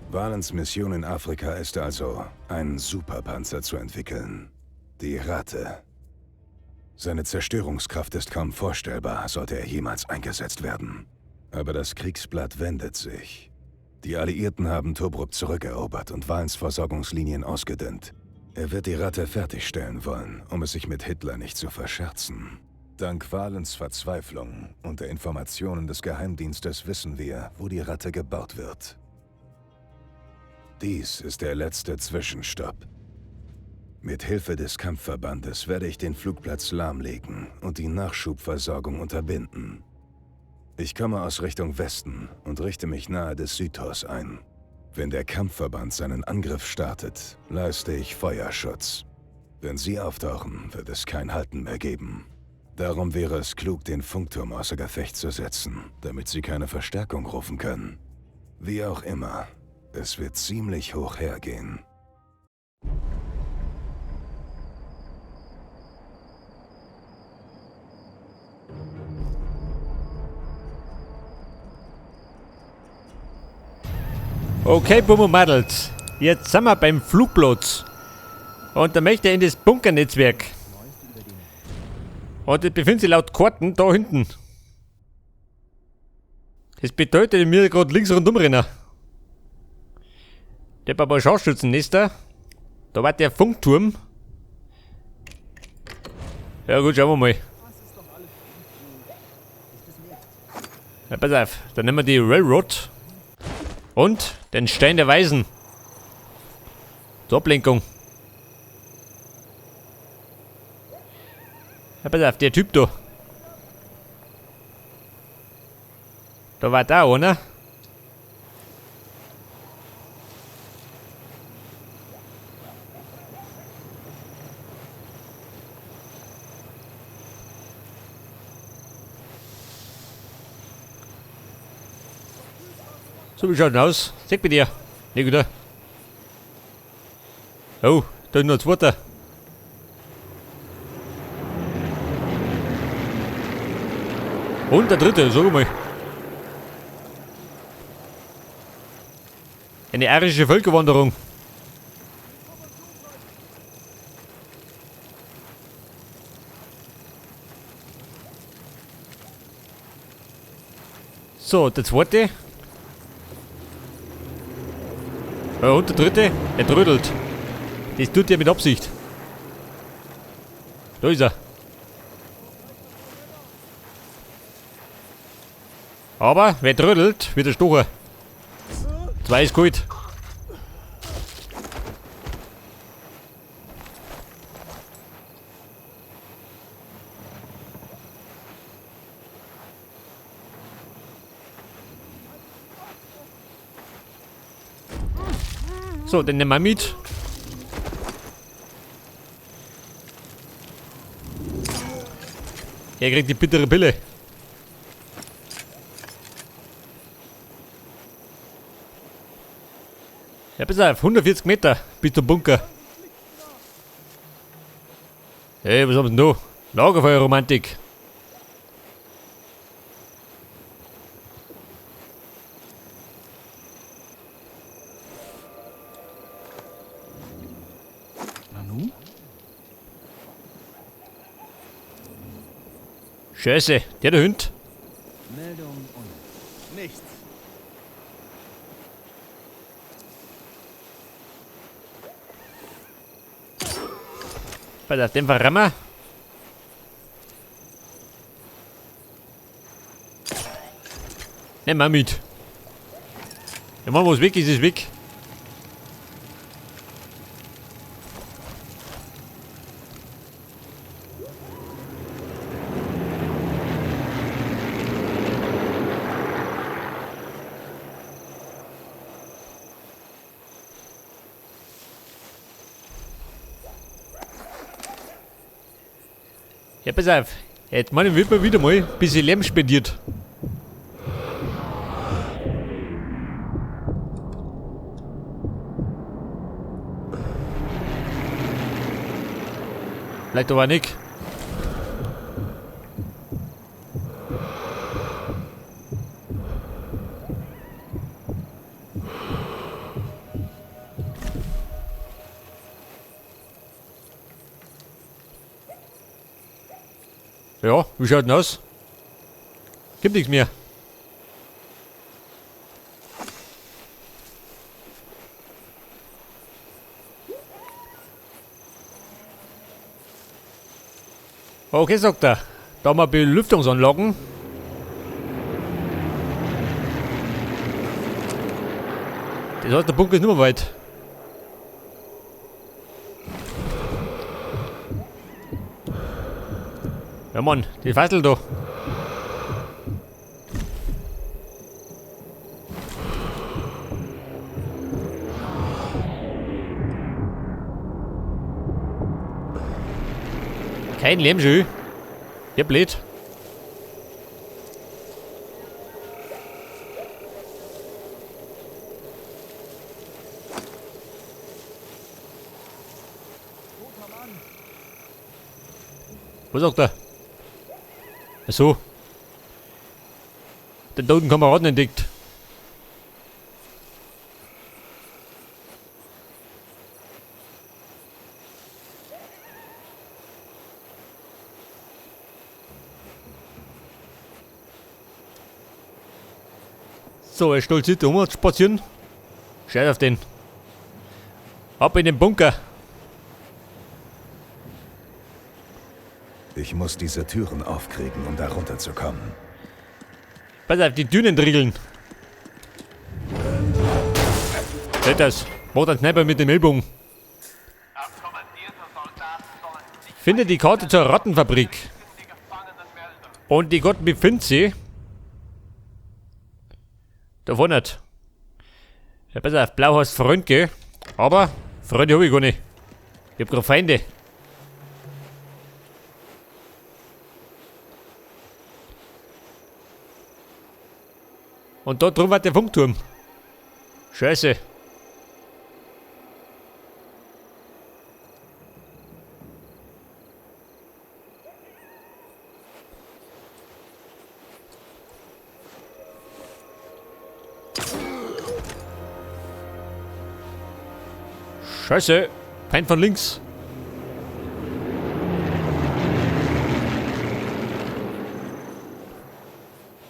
Valens Mission in Afrika ist also, einen Superpanzer zu entwickeln. Die Ratte. Seine Zerstörungskraft ist kaum vorstellbar, sollte er jemals eingesetzt werden. Aber das Kriegsblatt wendet sich. Die Alliierten haben Tobruk zurückerobert und Valens Versorgungslinien ausgedünnt. Er wird die Ratte fertigstellen wollen, um es sich mit Hitler nicht zu verscherzen. Dank Valens Verzweiflung und der Informationen des Geheimdienstes wissen wir, wo die Ratte gebaut wird. Dies ist der letzte Zwischenstopp. Mit Hilfe des Kampfverbandes werde ich den Flugplatz lahmlegen und die Nachschubversorgung unterbinden. Ich komme aus Richtung Westen und richte mich nahe des Südtors ein. Wenn der Kampfverband seinen Angriff startet, leiste ich Feuerschutz. Wenn sie auftauchen, wird es kein Halten mehr geben. Darum wäre es klug, den Funkturm außer Gefecht zu setzen, damit sie keine Verstärkung rufen können. Wie auch immer, es wird ziemlich hoch hergehen. Okay, Bummo Madels. Jetzt sind wir beim Flugplatz. Und da möchte ich in das Bunkernetzwerk. Und das befindet sich laut Karten da hinten. Das bedeutet, ich muss gerade links rundum rennen. Der hat ein paar Scharfschützennester. Da war der Funkturm. Ja gut, schauen wir mal. Ja, pass auf, dann nehmen wir die Railroad. Und den Stein der Weisen. Zur Ablenkung. Ja, pass auf, der Typ da. Da war da einer. So, wie schaut denn aus? Sag bei dir. Ne, gut. Oh, da ist noch ein zweiter. Und der dritte, sag mal. Eine arische Völkerwanderung. So, der zweite. Und der dritte, er trödelt. Das tut er mit Absicht. Da ist er. Aber wer trödelt, wird erstochen. 2 ist gut. So, den nehmen wir mit. Er kriegt die bittere Pille. Ja, pass auf, 140 Meter bis zum Bunker. Hey, was haben wir denn da? Lagerfeuerromantik. Scheiße, der Hund. Meldung und nichts. Pass auf, den verrammen wir. Nehmen wir mit. Ja, wenn was weg ist, ist weg. Ja, pass auf. Jetzt meinen wird man wieder mal ein bisschen Lärm spendiert. Vielleicht aber nicht. Ja, wie schaut denn aus? Gibt nichts mehr. Okay, sagt er. Da haben wir Belüftungsanlagen. Das heißt, der Bunker ist nicht mehr weit. Ja Mann, die Fassel da. Kein Lehmschö. Ja, blöd. Was sagt er? Ach so. Den toten Kameraden entdeckt. So, er stolziert spazieren. Scheiß auf den. Ab in den Bunker. Ich muss diese Türen aufkriegen, um da runterzukommen. Pass auf, die Dünen riegeln. Seht das. Macht ein Sniper mit dem Ellbogen. Finde die Karte zur Rattenfabrik. Und die Gott befindet sie. Da vorne nicht. Ja, pass auf, blau heißt Freund, gell? Aber Freunde habe ich gar nicht. Ich hab gerade Feinde. Und da drüben war der Funkturm. Scheiße. Scheiße. Feind von links.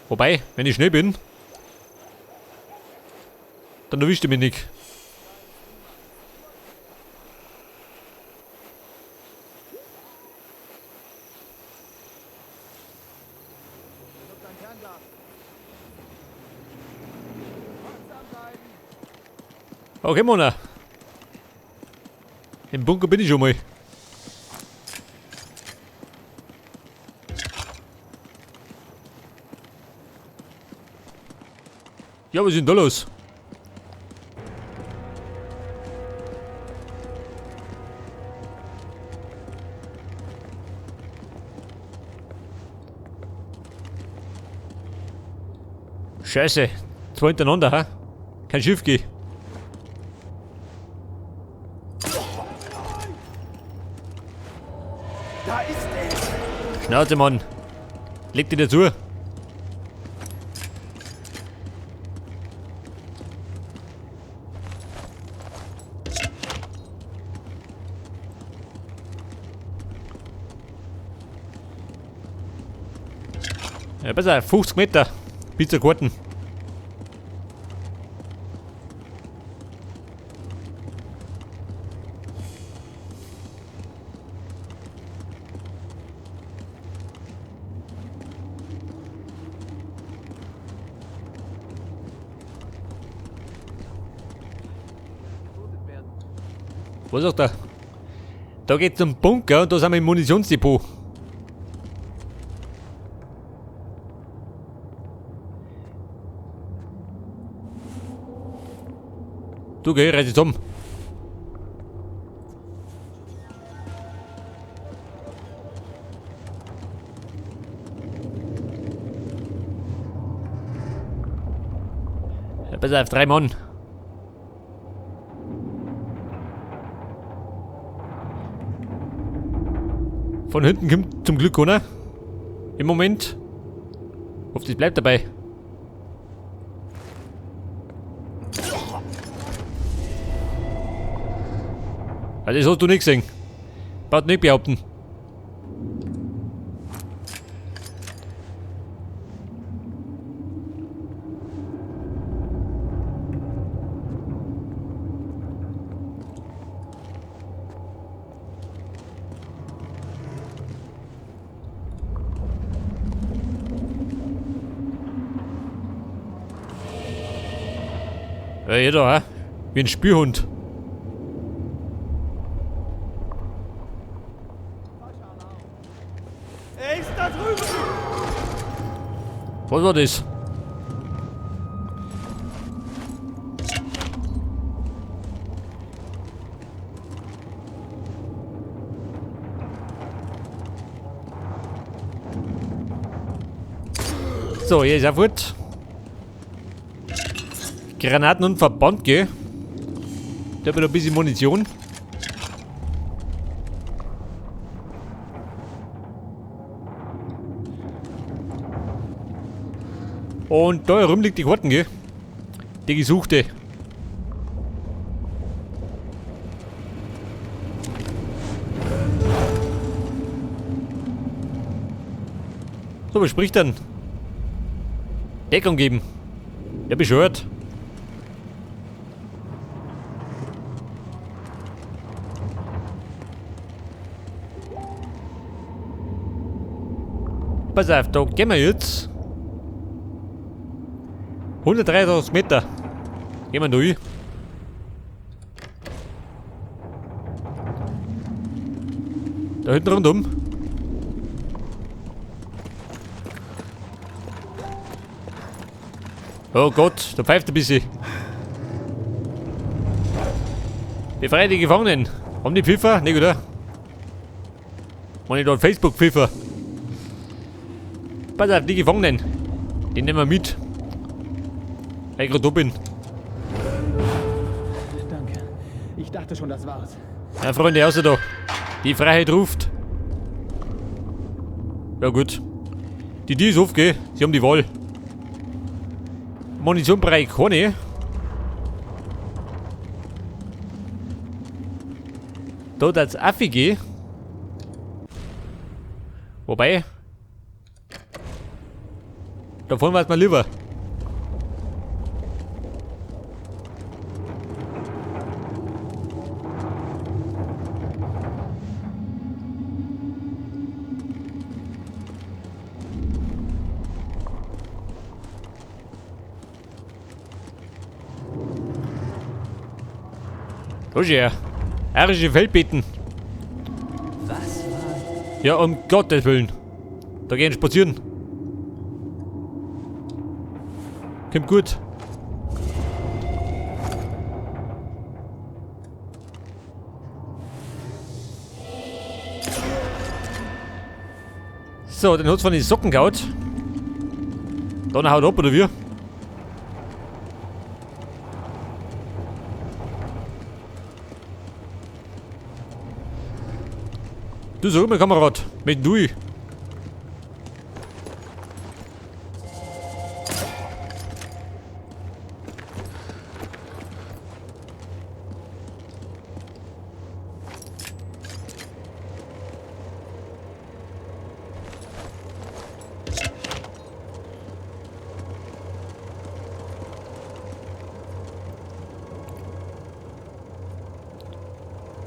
Wobei, wenn ich schnell bin, dann erwischt er mich nicht. Okay, Mona. Im Bunker bin ich schon mal. Ja, was ist denn da los? Scheiße, zwei hintereinander, ha? Kein Schiff gehen. Da ist er! Schnauze, Mann. Leg dich dazu. Ja, besser, 50 Meter bis zur Garten. Was sagt er? Da geht's zum Bunker und da sind wir im Munitionsdepot. Du geh, reiß jetzt um. Ja, pass auf, 3 Mann. Von hinten kommt zum Glück einer. Im Moment. Hoffe, das bleibt dabei. Also das hast du nicht gesehen. Baut nicht behaupten. Ja, jeder, wie ein Spürhund. Er ist da drüben! Was war das? So, hier ist er gut. Granaten und Verband, gell? Da haben wir noch ein bisschen Munition. Und da herum liegt die Karten, gell? Die gesuchte. So, was spricht dann? Deckung geben. Ja, bescheuert. Pass auf, da gehen wir jetzt. 133 Meter. Gehen wir durch. Da hinten rundum. Oh Gott, da pfeift ein bisschen. Befreie die Gefangenen. Haben die Pfiffer? Ne, oder? Meine dort Facebook-Pfiffer. Pass auf, die Gefangenen. Die nehmen wir mit. Weil ich gerade da bin. Danke. Ich dachte schon, das war's. Ja, Freunde, außer da. Die Freiheit ruft. Ja, gut. Die ist aufgehen. Sie haben die Wahl. Munition brauche ich keine. Da hat es Affi gehen. Wobei. Da fahren wir jetzt mal lieber. Roger, arische Feldbeeten. Was war? Ja, um Gottes Willen. Da gehen spazieren. Kommt gut. So, dann hat's von den Socken gehauen. Dann haut ab, oder wie? Du sag mal, Kamerad, mit du.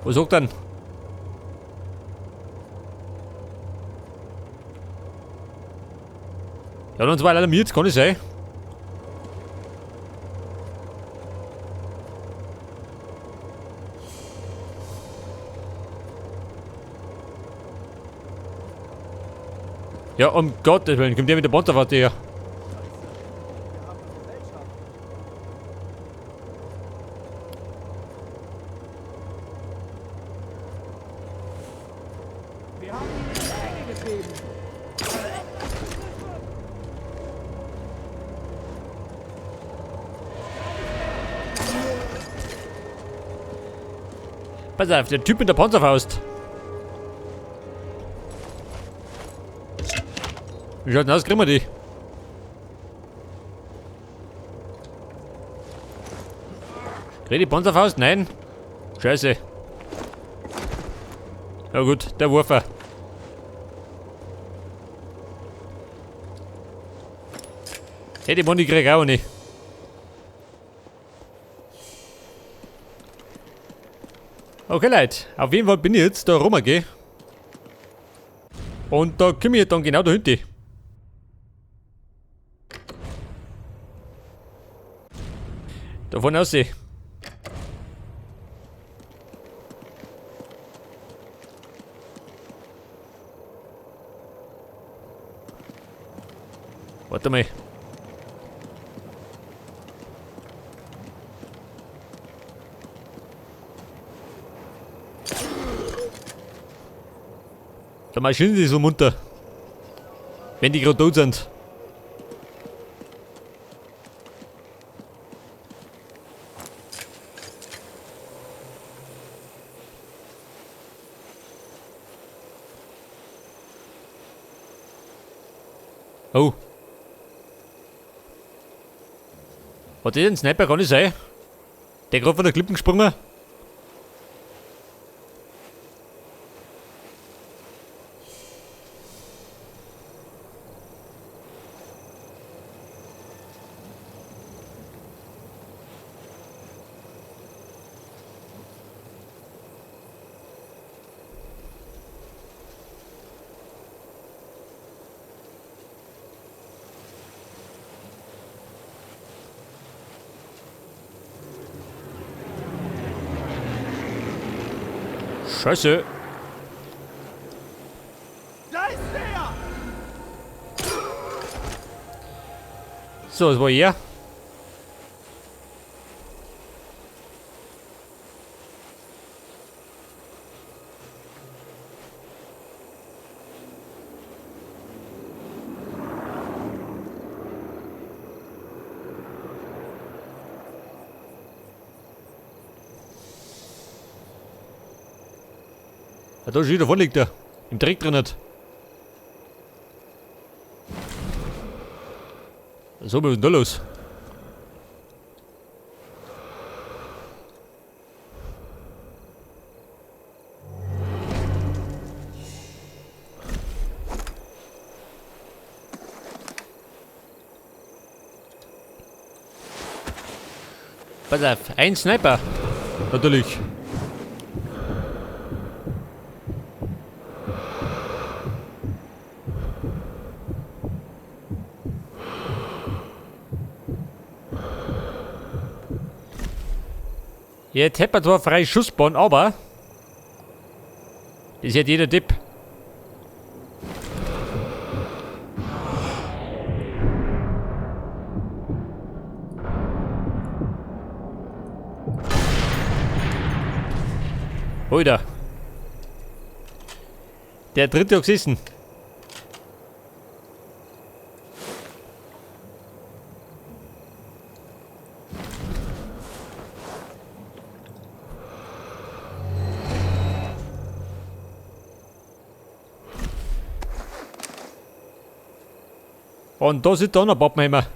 Was sagt dann? Ja, dann zwei alarmiert, kann ich sein. Ja, um Gottes Willen, kommt der mit der Panzerwarte her. Wir haben ihn in die Ecke getrieben. Pass auf, der Typ mit der Panzerfaust. Wie schaut denn aus, kriegen wir die? Krieg die Panzerfaust? Nein. Scheiße. Ja gut, der Wurfer. Hey, die Moni krieg ich auch nicht. Okay Leute, auf jeden Fall bin ich jetzt da rumgegangen. Und da komme ich dann genau dahinter. Da Davon aussehen. Warte mal. Da marschieren die so munter. Wenn die gerade tot sind. Oh. Hat der ein Sniper? Kann nicht sein. Der gerade von der Klippen gesprungen. Scheiße. Da ist er! So, das war er. Ja, da ist wieder, wo liegt er? Im Dreck drin hat. Was ist denn da los? Pass auf, ein Sniper. Natürlich. Jetzt hätte man zwar freie Schussbahn, aber das hat jeder Tipp. Alter. Der dritte hat gesessen. Und da sitzt da noch ein Pappenheimer.